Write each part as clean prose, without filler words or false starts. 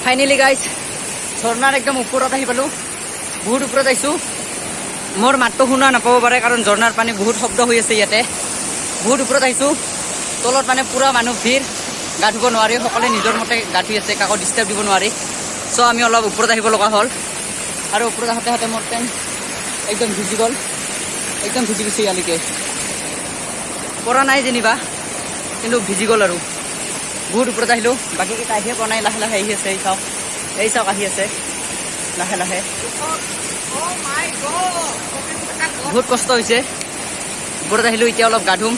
Finally guys ঝৰ্ণাৰ একদম ওপৰত আহি পালোঁ। বহুত ওপৰত আহিছোঁ। মোৰ মাতটো শুনা নাপাব পাৰে কাৰণ ঝৰ্ণাৰ পানী বহুত শব্দ হৈ আছে ইয়াতে। বহুত ওপৰত আহিছোঁ। তলত মানে পুৰা মানুহ ভিৰ, গা ধুব নোৱাৰি, সকলোৱে নিজৰ মতে গা ধুই আছে, কাকো ডিষ্টাৰ্ব দিব নোৱাৰি। চ' আমি অলপ ওপৰত আহিব লগা হ'ল আৰু ওপৰত আহোঁতে আহোঁতে মোৰ পেণ্ট একদম ভিজি গ'ল, একদম ভিজি গৈছে ইয়ালৈকে। পৰা নাই যেনিবা, কিন্তু ভিজি গ'ল আৰু। বহুত ওপৰত আহিলোঁ, বাকীকেইটা আহিয়ে পোৱা নাই, লাহে লাহে আহি আছে। এই চাওক আহি আছে লাহে লাহে। বহুত কষ্ট হৈছে। ওপৰত আহিলোঁ, এতিয়া অলপ গা ধুম।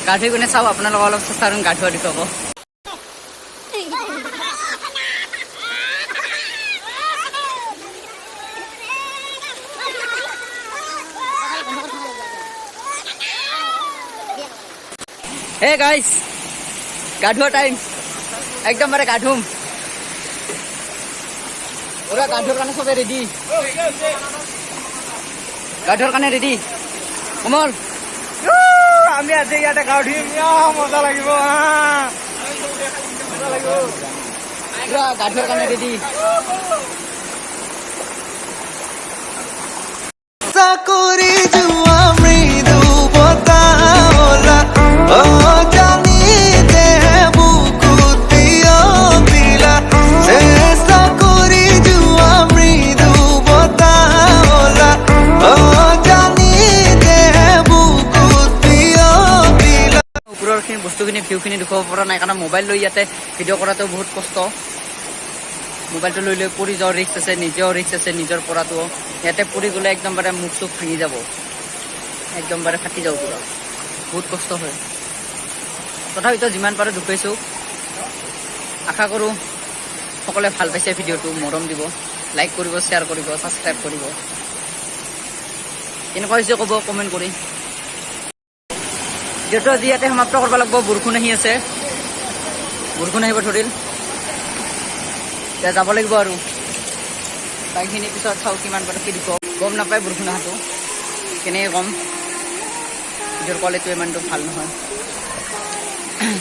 গা ধুই কিনে চাওঁ আপোনালোকক অলপ চেষ্টা কৰিম গা ধোৱা দেখুৱাব। হে গাইজ, গা ধোৱা টাইম, একদম মানে গা ধুম। ওৰা গা ধোৱাৰ কাৰণে চবে ৰেডি, গা ধোৱাৰ কাৰণে ৰেডি। কমল আমি আজি ইয়াতে গা ধুম, মজা লাগিব। ওৰা গা ধোৱাৰ কাৰণে ৰেডি। চাকৰি যোৱা মৃদু বতাহলা জানি দে বুকুত পিলা চেষ্টা কৰি যোৱা মৃদু বতাহলা জানি দে বুকুত পিলা। ওপৰৰ খিনি বস্তুখিনি ভিউখিনি দেখুৱাব পৰা নাই কাৰণ মোবাইল লৈ ইয়াতে ভিডিঅ' কৰাটো বহুত কষ্ট। মোবাইলটো লৈ লৈ পৰি যোৱাৰ ৰিক্স আছে, নিজেও ৰিক্স আছে নিজৰ পৰাটো। ইয়াতে পৰি গ'লে একদম বাৰে মুখ চুখ ভাঙি যাব, একদম বাৰে ফাটি যাব পুৰা, বহুত কষ্ট হয়। তথাপিতো যিমান পাৰোঁ দেখুৱাইছোঁ। আশা কৰোঁ সকলোৱে ভাল পাইছে ভিডিঅ'টো, মৰম দিব, লাইক কৰিব, শ্বেয়াৰ কৰিব, ছাবস্ক্ৰাইব কৰিব। কেনেকুৱা হৈছে ক'ব কমেণ্ট কৰি। ভিডিঅ'টো আজি ইয়াতে সমাপ্ত কৰিব লাগিব। বৰষুণ আহি আছে, বৰষুণ আহিব ধৰিল, এতিয়া যাব লাগিব আৰু। বাইকখিনি পিছত চাওঁ কিমান পাৰোঁ কি দেখুৱাওঁ, গম নাপায় বৰষুণ অহাটো, কেনেকৈ ক'ম। নিজৰ কোৱালিটিটো ইমানটো ভাল নহয়।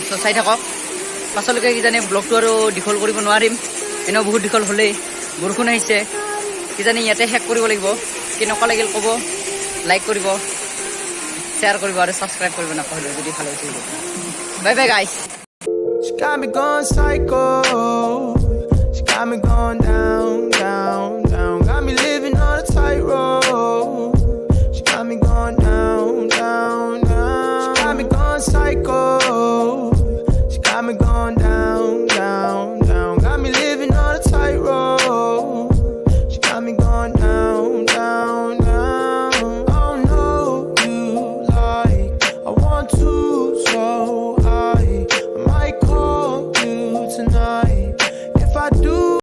চ' চাই থাকক, পাছলৈকে কিজানি ব্লগটো আৰু দীঘল কৰিব নোৱাৰিম, এনেও বহুত দীঘল হ'লেই। বৰষুণ আহিছে, কিজানি ইয়াতে শেষ কৰিব লাগিব। কেনেকুৱা লাগিল ক'ব, লাইক কৰিব, শ্বেয়াৰ কৰিব আৰু ছাবস্ক্ৰাইব কৰিব নাপাহৰিব যদি ভাল হৈছে। বাই বাই গাইছ। She got me going psycho. She got me going down, down, down. Got me living on a tightrope. She got me going down, down, down. She got me going psycho.